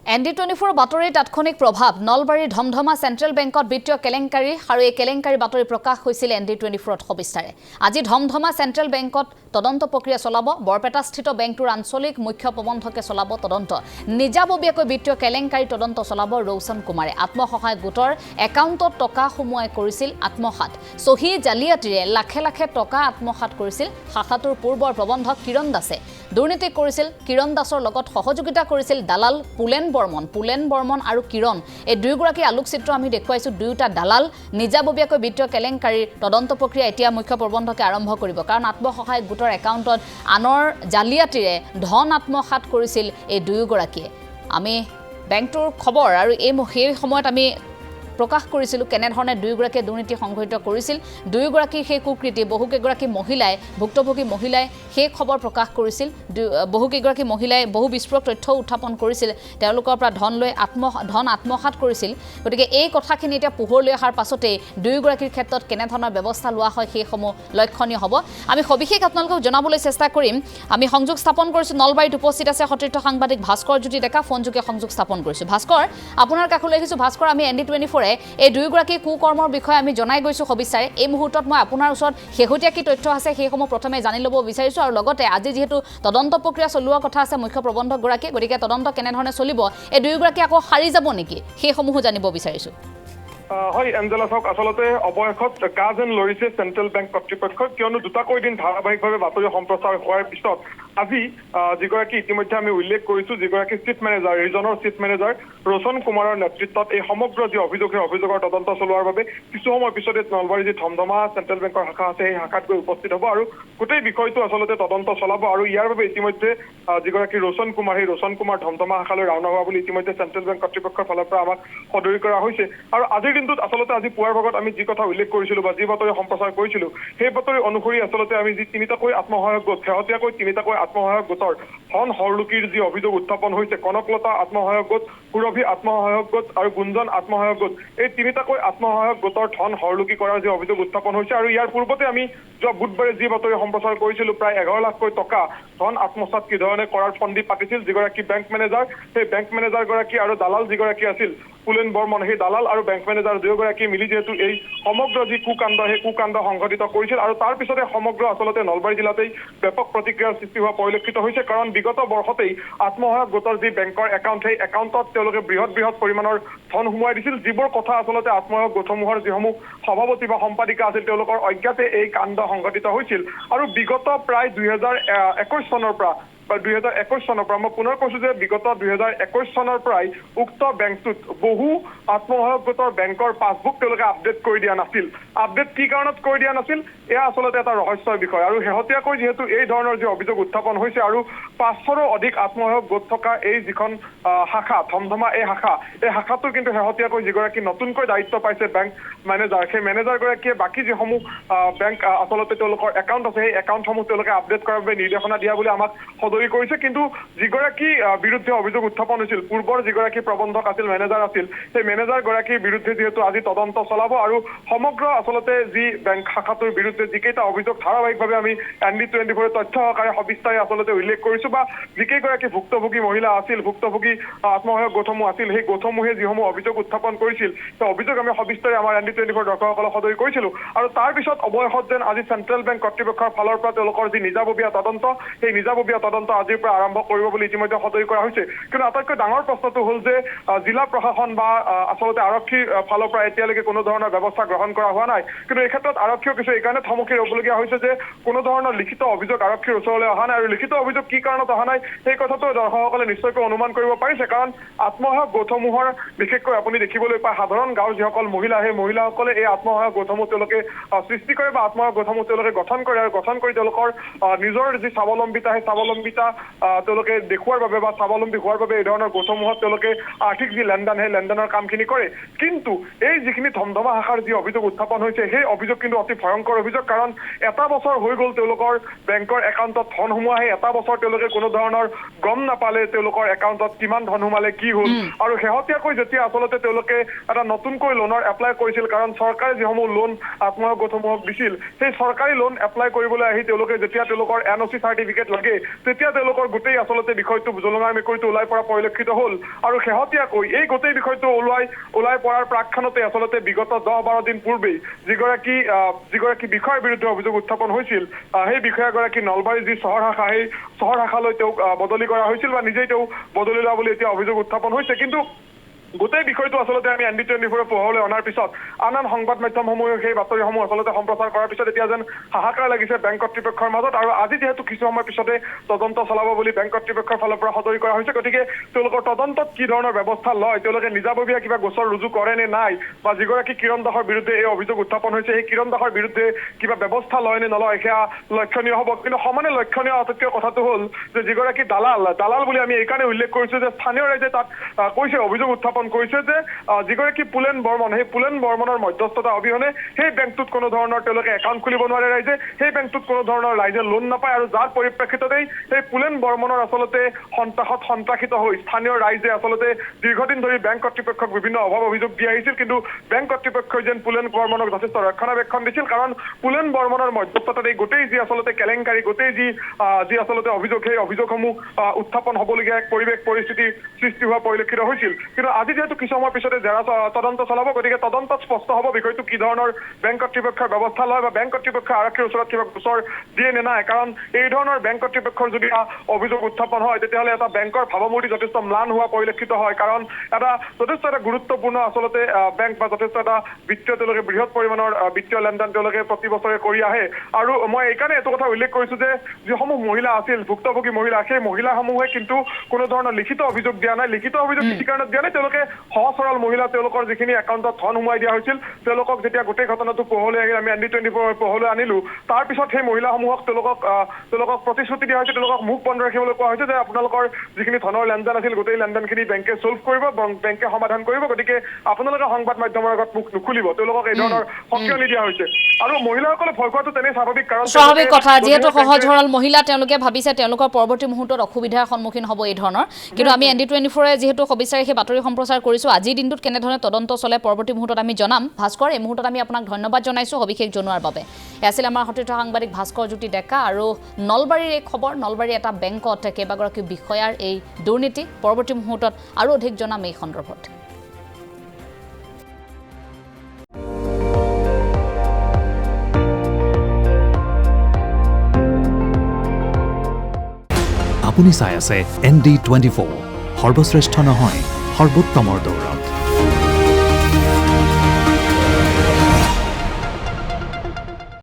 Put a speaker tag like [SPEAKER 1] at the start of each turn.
[SPEAKER 1] ND24 বাতৰিৰ তাৎক্ষণিক প্ৰভাৱ নলবাৰীৰ ধমধমা চেণ্ট্ৰেল বেংকত বিত্তীয় কেলেংকাৰী আৰু এই কেলেংকাৰী বাতৰি প্ৰকাশ হৈছিল ND24ত সবিস্তাৰে আজি ধমধমা চেণ্ট্ৰেল বেংকত তদন্ত প্ৰক্ৰিয়া চলাব বৰপেটাস্থিত বেংকটোৰ আঞ্চলিক মুখ্য প্ৰবন্ধকে চলাব তদন্ত নিজাববীয়াকৈ বিত্তীয় কেলেংকাৰী তদন্ত চলাব ৰৌচন কুমাৰে আত্মসহায়ক গোটৰ একাউণ্টত টকা সোমোৱাই কৰিছিল আত্মসাৎ সহি জালিয়াতিৰে লাখে লাখে টকা আত্মসাৎ কৰিছিল শাখাটোৰ পূৰ্বৰ প্ৰবন্ধক কিৰণ দাসে দুৰ্নীতি কৰিছিল কিৰণ দাসৰ লগত সহযোগিতা কৰিছিল দালাল পুলেন বৰ্মন আৰু কিৰণ এই দুয়োগৰাকী আলোকচিত্ৰ আমি দেখুৱাইছো দুয়োটা দালাল নিজাববীয়াকৈ বিত্তীয় কেলেংকাৰীৰ তদন্ত প্ৰক্ৰিয়া এতিয়া মুখ্য প্ৰবন্ধকে আৰম্ভ কৰিব কাৰণ আত্মসহায়ক গোটৰ একাউণ্টত আনৰ জালিয়াতিৰে ধন আত্মসাৎ কৰিছিল এই দুয়োগৰাকীয়ে আমি বেংকটোৰ খবৰ আৰু এই সময়ত আমি প্ৰকাশ কৰিছিল কেনেধৰণে দুয়োগৰাকী দুৰ্নীতি সংঘটিত কৰিছিল দুয়োগৰাকী সেই কুকৃতি বহুকেইগৰাকী মহিলাই ভুক্তভোগী মহিলাই সেই খবৰ প্ৰকাশ কৰিছিল বহুকেইগৰাকী মহিলাই বহু বিস্ফোৰক তথ্য উত্থাপন কৰিছিল তেওঁলোকৰ পৰা ধন লৈ ধন আত্মসাৎ কৰিছিল গতিকে এই কথাখিনি এতিয়া পোহৰলৈ অহাৰ পাছতেই দুয়োগৰাকীৰ ক্ষেত্ৰত কেনেধৰণৰ ব্যৱস্থা লোৱা হয় সেইসমূহ লক্ষণীয় হ'ব আমি সবিশেষ আপোনালোকক জনাবলৈ চেষ্টা কৰিম আমি সংযোগ স্থাপন কৰিছোঁ নলবাৰীত উপস্থিত আছে সতীৰ্থ সাংবাদিক ভাস্কৰ জ্যোতি ডেকা ফোনযোগে সংযোগ স্থাপন কৰিছোঁ ভাস্কৰ আপোনাৰ কাষলৈ আহিছোঁ ভাস্কৰ আমি ND24 এই দুয়োগৰাকী কুকৰ্মৰ বিষয়ে আমি জনাই গৈছোঁ সবিস্তাৰে এই মুহূৰ্তত মই আপোনাৰ ওচৰত শেহতীয়া কি তথ্য আছে সেইসমূহ প্ৰথমে জানি ল'ব বিচাৰিছোঁ আৰু লগতে আজি যিহেতু তদন্ত প্ৰক্ৰিয়া চলোৱাৰ কথা আছে মুখ্য প্ৰবন্ধকগৰাকী গতিকে তদন্ত কেনেধৰণে চলিব এই দুয়োগৰাকী আকৌ সাৰি যাব নেকি সেইসমূহ জানিব বিচাৰিছোঁ
[SPEAKER 2] হয় এঞ্জেলা চাওক আসলতে অৱশেষত গা যেন লৰিছে চেণ্ট্ৰেল বেংক কৰ্তৃপক্ষ কিয়নো দুটাকৈ দিন ধাৰাবাহিকভাৱে বাতৰি সম্প্ৰচাৰ হোৱাৰ পিছত আজি যিগৰাকী ইতিমধ্যে আমি উল্লেখ কৰিছোঁ যিগৰাকী চিফ মেনেজাৰ ৰিজনৰ চিফ মেনেজাৰ ৰৌচন কুমাৰৰ নেতৃত্বত এই সমগ্ৰ যি অভিযোগ সেই অভিযোগৰ তদন্ত চলোৱাৰ বাবে কিছু সময় পিছতে নলবাৰীৰ যি ধমধমা চেণ্ট্ৰেল বেংকৰ শাখা আছে সেই শাখাত গৈ উপস্থিত হ'ব আৰু গোটেই বিষয়টো আচলতে তদন্ত চলাব আৰু ইয়াৰ বাবে ইতিমধ্যে যিগৰাকী ৰৌচন কুমাৰ সেই ৰৌচন কুমাৰ ধমধমা শাখালৈ ৰাওনা হোৱা বুলি ইতিমধ্যে চেণ্ট্ৰেল বেংক কৰ্তৃপক্ষৰ ফালৰ পৰা আমাক সদৰি কৰা হৈছে আৰু আজিৰ দিনটোত আচলতে আজি পুৱাৰ ভাগত আমি যি কথা উল্লেখ কৰিছিলোঁ বা যি বাতৰি সম্প্ৰচাৰ কৰিছিলোঁ সেই বাতৰি অনুসৰি আচলতে আমি যি তিনিটাকৈ আত্মসহায়ক গোট শেহতীয়াকৈ তিনিটাকৈ আত্মসহায়ক গোটৰ ধন হৰলুকিৰ যি অভিযোগ উত্থাপন হৈছে কনকলতা আত্মসহায়ক গোট সুৰভি আত্মসহায়ক গোট আৰু গুঞ্জন আত্মসহায়ক গোট এই তিনিটাকৈ আত্মসহায়ক গোটৰ ধন হৰলুকি কৰাৰ যি অভিযোগ উত্থাপন হৈছে আৰু ইয়াৰ পূৰ্বতে আমি যোৱা বুধবাৰে যি বাতৰি সম্প্ৰচাৰ কৰিছিলোঁ প্ৰায় 11 লাখকৈ টকা ধন আত্মসাৎ কি ধৰণে কৰাৰ ফন্দি পাতিছিল যিগৰাকী বেংক মেনেজাৰ সেই বেংক মেনেজাৰগৰাকী আৰু দালাল যিগৰাকী আছিল পুলেন বৰ্মন সেই দালাল আৰু বেংক মেনেজাৰ দুয়োগৰাকী মিলি যিহেতু এই সমগ্ৰ যি কুকাণ্ড সেই কুকাণ্ড সংঘটিত কৰিছিল আৰু তাৰ পিছতে সমগ্ৰ আচলতে নলবাৰী জিলাতেই ব্যাপক প্ৰতিক্ৰিয়াৰ সৃষ্টি হোৱা পৰিলক্ষিত হৈছে কাৰণ বিগত বৰ্ষতেই আত্মসহায়ক গোটৰ যি বেংকৰ একাউণ্ট সেই একাউণ্টত তেওঁলোকে বৃহৎ পৰিমাণৰ ধন সোমোৱাই দিছিল যিবোৰ কথা আচলতে আত্মসহায়ক গোটসমূহৰ যিসমূহ সভাপতি বা সম্পাদিকা আছিল তেওঁলোকৰ অজ্ঞাতে এই কাণ্ড সংঘটিত হৈছিল আৰু বিগত প্ৰায় 2021 চনৰ পৰা 2021 চনৰ পৰা মই পুনৰ কৈছোঁ যে বিগত 2021 চনৰ পৰাই উক্ত বেংকটোত বহু আত্মসহায়ক গোটৰ বেংকৰ পাছবুক তেওঁলোকে আপডেট কৰি দিয়া নাছিল আপডেট কি কাৰণত কৰি দিয়া নাছিল এয়া আচলতে এটা ৰহস্যৰ বিষয় আৰু শেহতীয়াকৈ যিহেতু এই ধৰণৰ যি অভিযোগ উত্থাপন হৈছে আৰু 500ৰো অধিক আত্মসহায়ক গোট থকা এই যিখন শাখা ধমধমা এই শাখাটোৰ কিন্তু শেহতীয়াকৈ যিগৰাকী নতুনকৈ দায়িত্ব পাইছে বেংক মেনেজাৰ সেই মেনেজাৰগৰাকীয়ে বাকী যিসমূহ বেংক আচলতে তেওঁলোকৰ একাউণ্ট আছে সেই একাউণ্টসমূহ তেওঁলোকে আপডেট কৰাৰ বাবে নিৰ্দেশনা দিয়া বুলি আমাক সদৰি কৰিছে কিন্তু যিগৰাকী বিৰুদ্ধে অভিযোগ উত্থাপন হৈছিল পূৰ্বৰ যিগৰাকী প্ৰবন্ধক আছিল মেনেজাৰ আছিল সেই মেনেজাৰগৰাকীৰ বিৰুদ্ধে যিহেতু আজি তদন্ত চলাব আৰু সমগ্ৰ আচলতে যি বেংক শাখাটোৰ বিৰুদ্ধে যিকেইটা অভিযোগ ধাৰাবাহিকভাৱে আমি ND24 তথ্য সহকাৰে সবিস্তাৰে আচলতে উল্লেখ কৰিছোঁ বা যিকেইগৰাকী ভুক্তভোগী মহিলা আছিল ভুক্তভোগী আত্মসহায়ক গোটসমূহ আছিল সেই গোটসমূহে যিসমূহ অভিযোগ উত্থাপন কৰিছিল সেই অভিযোগ আমি সবিস্তাৰে আমাৰ ND24 দৰ্শকসকলক সদৰি কৰিছিলোঁ আৰু তাৰ পিছত অৱশেষত যেন আজি চেণ্ট্ৰেল বেংক কৰ্তৃপক্ষৰ ফালৰ পৰা তেওঁলোকৰ যি নিজাববীয়া তদন্ত সেই নিজাববীয়া তদন্ত আজিৰ পৰা আৰম্ভ কৰিব বুলি ইতিমধ্যে সদৰি কৰা হৈছে কিন্তু আটাইতকৈ ডাঙৰ প্ৰশ্নটো হ'ল যে জিলা প্ৰশাসন বা আচলতে আৰক্ষীৰ ফালৰ পৰা এতিয়ালৈকে কোনো ধৰণৰ ব্যৱস্থা গ্ৰহণ কৰা হোৱা নাই কিন্তু এই ক্ষেত্ৰত আৰক্ষীয়ে কিছু এইকাৰণে থমকি ৰ'বলগীয়া হৈছে যে কোনো ধৰণৰ লিখিত অভিযোগ আৰক্ষীৰ ওচৰলৈ অহা নাই আৰু লিখিত অভিযোগ কি কাৰণত অহা নাই সেই কথাটো দৰ্শকসকলে নিশ্চয়কৈ অনুমান কৰিব পাৰিছে কাৰণ আত্মসহায়ক গোটসমূহৰ বিশেষকৈ আপুনি দেখিবলৈ পায় সাধাৰণ গাঁৱৰ যিসকল মহিলা সেই মহিলাসকলে এই আত্মসহায়ক গোটসমূহ তেওঁলোকে সৃষ্টি কৰে বা আত্মসহায়ক গোটসমূহ তেওঁলোকে গঠন কৰে আৰু গঠন কৰি তেওঁলোকৰ নিজৰ যি স্বাৱলম্বিতা সেই স্বাৱলম্বিতা তেওঁলোকে দেখুৱাৰ বাবে বা স্বাৱলম্বী হোৱাৰ বাবে এই ধৰণৰ গোটসমূহত তেওঁলোকে আৰ্থিক যি লেনদেন সেই লেনদেনৰ কামখিনি কৰে কিন্তু এই যিখিনি ধমধমা শাখাৰ যি অভিযোগ উত্থাপন হৈছে সেই অভিযোগ কিন্তু অতি ভয়ংকৰ অভিযোগ কাৰণ এটা বছৰ হৈ গ'ল তেওঁলোকৰ বেংকৰ একাউণ্টত ধন সোমোৱা সেই এটা বছৰ তেওঁলোকে কোনো ধৰণৰ গম নাপালে তেওঁলোকৰ একাউণ্টত কিমান ধন সোমালে কি হ'ল আৰু শেহতীয়াকৈ যেতিয়া আচলতে তেওঁলোকে এটা নতুনকৈ লোনৰ এপ্লাই কৰিছিল কাৰণ চৰকাৰে যিসমূহ লোন আত্মসহায়ক গোটসমূহক দিছিল সেই চৰকাৰী লোন এপ্লাই কৰিবলৈ আহি তেওঁলোকে যেতিয়া তেওঁলোকৰ NOC চাৰ্টিফিকেট লাগে তেতিয়া এতিয়া তেওঁলোকৰ গোটেই আচলতে বিষয়টো জলঙা মেকুৰীটো ওলাই পৰা পৰিলক্ষিত হ'ল আৰু শেহতীয়াকৈ এই গোটেই বিষয়টো ওলাই পৰাৰ প্ৰাক্ষণতে আচলতে বিগত 10-12 দিন পূৰ্বেই যিগৰাকী বিষয়াৰ বিৰুদ্ধে অভিযোগ উত্থাপন হৈছিল সেই বিষয়াগৰাকী নলবাৰী যি চহৰ শাখা সেই চহৰ শাখালৈ তেওঁক বদলি কৰা হৈছিল বা নিজেই তেওঁ বদলি লোৱা বুলি এতিয়া অভিযোগ উত্থাপন হৈছে কিন্তু গোটেই বিষয়টো আচলতে আমি ND24 পোহৰলৈ অনাৰ পিছত আন সংবাদ মাধ্যমসমূহে সেই বাতৰিসমূহ আচলতে সম্প্ৰচাৰ কৰাৰ পিছত এতিয়া যেন হাহাকাৰ লাগিছে বেংক কৰ্তৃপক্ষৰ মাজত আৰু আজি যিহেতু কিছু সময় পিছতে তদন্ত চলাব বুলি বেংক কৰ্তৃপক্ষৰ ফালৰ পৰা সদৰি কৰা হৈছে গতিকে তেওঁলোকৰ তদন্তত কি ধৰণৰ ব্যৱস্থা লয় তেওঁলোকে নিজাববীয়া কিবা গোচৰ ৰুজু কৰে নে নাই বা যিগৰাকী কিৰণ দাসৰ বিৰুদ্ধে এই অভিযোগ উত্থাপন হৈছে সেই কিৰণ দাসৰ বিৰুদ্ধে কিবা ব্যৱস্থা লয় নে নলয় সেয়া লক্ষণীয় হ'ব কিন্তু সমানে লক্ষণীয় আটাইতকৈ কথাটো হ'ল যে যিগৰাকী দালাল বুলি আমি এইকাৰণে উল্লেখ কৰিছোঁ যে স্থানীয় ৰাইজে তাত কৈছে অভিযোগ উত্থাপন কৰিছে যে যিগৰাকী পুলেন বৰ্মন সেই পুলেন বৰ্মনৰ মধ্যস্থতা অবিহনে সেই বেংকটোত কোনো ধৰণৰ তেওঁলোকে একাউণ্ট খুলিব নোৱাৰে ৰাইজে সেই বেংকটোত কোনো ধৰণৰ ৰাইজে লোন নাপায় আৰু যাৰ পৰিপ্ৰেক্ষিততেই সেই পুলেন বৰ্মনৰ আচলতে সন্ত্ৰাসিত হৈ স্থানীয় ৰাইজে আচলতে দীৰ্ঘদিন ধৰি বেংক কৰ্তৃপক্ষক বিভিন্ন অভিযোগ দি আহিছিল কিন্তু বেংক কৰ্তৃপক্ষই যেন পুলেন বৰ্মনক যথেষ্ট ৰক্ষণাবেক্ষণ দিছিল কাৰণ পুলেন বৰ্মনৰ মধ্যস্থতাত এই গোটেই যি আচলতে কেলেংকাৰী গোটেই যি আচলতে অভিযোগ সেই অভিযোগসমূহ উত্থাপন হ'বলগীয়া এক পৰিস্থিতি সৃষ্টি হোৱা পৰিলক্ষিত হৈছিল কিন্তু আজি যেহেতু কিছু সময়ৰ পিছতে জেৰা তদন্ত চলাব গতিকে তদন্তত স্পষ্ট হ'ব বিষয়টো কি ধৰণৰ বেংক কৰ্তৃপক্ষৰ ব্যৱস্থা লয় বা বেংক কৰ্তৃপক্ষই আৰক্ষীৰ ওচৰত কিবা গোচৰ দিয়ে নে নাই কাৰণ এই ধৰণৰ বেংক কৰ্তৃপক্ষৰ যদি অভিযোগ উত্থাপন হয় তেতিয়াহ'লে এটা বেংকৰ ভাৱমূৰ্তি যথেষ্ট ম্লান হোৱা পৰিলক্ষিত হয় কাৰণ যথেষ্ট এটা গুৰুত্বপূৰ্ণ আচলতে বেংক বা যথেষ্ট এটা বিত্তীয় তেওঁলোকে বৃহৎ পৰিমাণৰ বিত্তীয় লেনদেন তেওঁলোকে প্ৰতি বছৰে কৰি আহে আৰু মই এইকাৰণে এইটো কথা উল্লেখ কৰিছোঁ যে যিসমূহ মহিলা আছিল ভুক্তভোগী মহিলা সেই মহিলাসমূহে কিন্তু কোনো ধৰণৰ লিখিত অভিযোগ দিয়া নাই লিখিত অভিযোগ কি কাৰণত দিয়া নাই তেওঁলোকে সহজ সৰল মহিলা তেওঁলোকৰ যিখিনি একাউণ্টত ধন সোমাই দিয়া হৈছিল তেওঁলোকক যেতিয়া গোটেই ঘটনাটো পোহৰলৈ আহিল আমি ND24 পোহৰলৈ আনিলোঁ তাৰপিছত সেই মহিলাসমূহক তেওঁলোকক প্ৰতিশ্ৰুতি দিয়া হৈছে তেওঁলোকক মুখ বন্ধ ৰাখিবলৈ কোৱা হৈছে যে আপোনালোকৰ যিখিনি ধনৰ লেনদেন আছিল গোটেই লেনদেনখিনি বেংকে চল্ভ কৰিব বেংকে সমাধান কৰিব গতিকে আপোনালোকে সংবাদ মাধ্যমৰ আগত মুখ নুখুলিব তেওঁলোকক এই ধৰণৰ সক্ৰিয় দিয়া হৈছে আৰু মহিলাসকলে ভয় খোৱাটো তেনেই স্বাভাৱিক কাৰণ
[SPEAKER 1] স্বাভাৱিক কথা যিহেতু সহজ সৰল মহিলা তেওঁলোকে ভাবিছে তেওঁলোকৰ পৰৱৰ্তী মুহূৰ্তত অসুবিধাৰ সন্মুখীন হ'ব এই ধৰণৰ কিন্তু আমি ND24 যিহেতু সবিস্তাৰে সেই বাতৰি সম্প্ৰচাৰ কৰিছোঁ আজিৰ দিনটোত কেনেধৰণে তদন্ত চলে পৰৱৰ্তী মুহূৰ্তত আমি জনাম ভাস্কৰ এই মুহূৰ্তত আমি আপোনাক ধন্যবাদ জনাইছোঁ সবিশেষ জনোৱাৰ বাবে আছিল আমাৰ সতীৰ্থ সাংবাদিক ভাস্কৰ জ্যোতি ডেকা আৰু নলবাৰীৰ এই খবৰ নলবাৰীৰ এটা বেংকত কেইবাগৰাকী বিষয়াৰ এই দুৰ্নীতি পৰৱৰ্তী মুহূৰ্তত আৰু অধিক জনাম এই সন্দৰ্ভত
[SPEAKER 3] আপুনি চাই আছে ND24 সৰ্বশ্ৰেষ্ঠ নহয় সৰ্বোত্তমৰ দৌৰ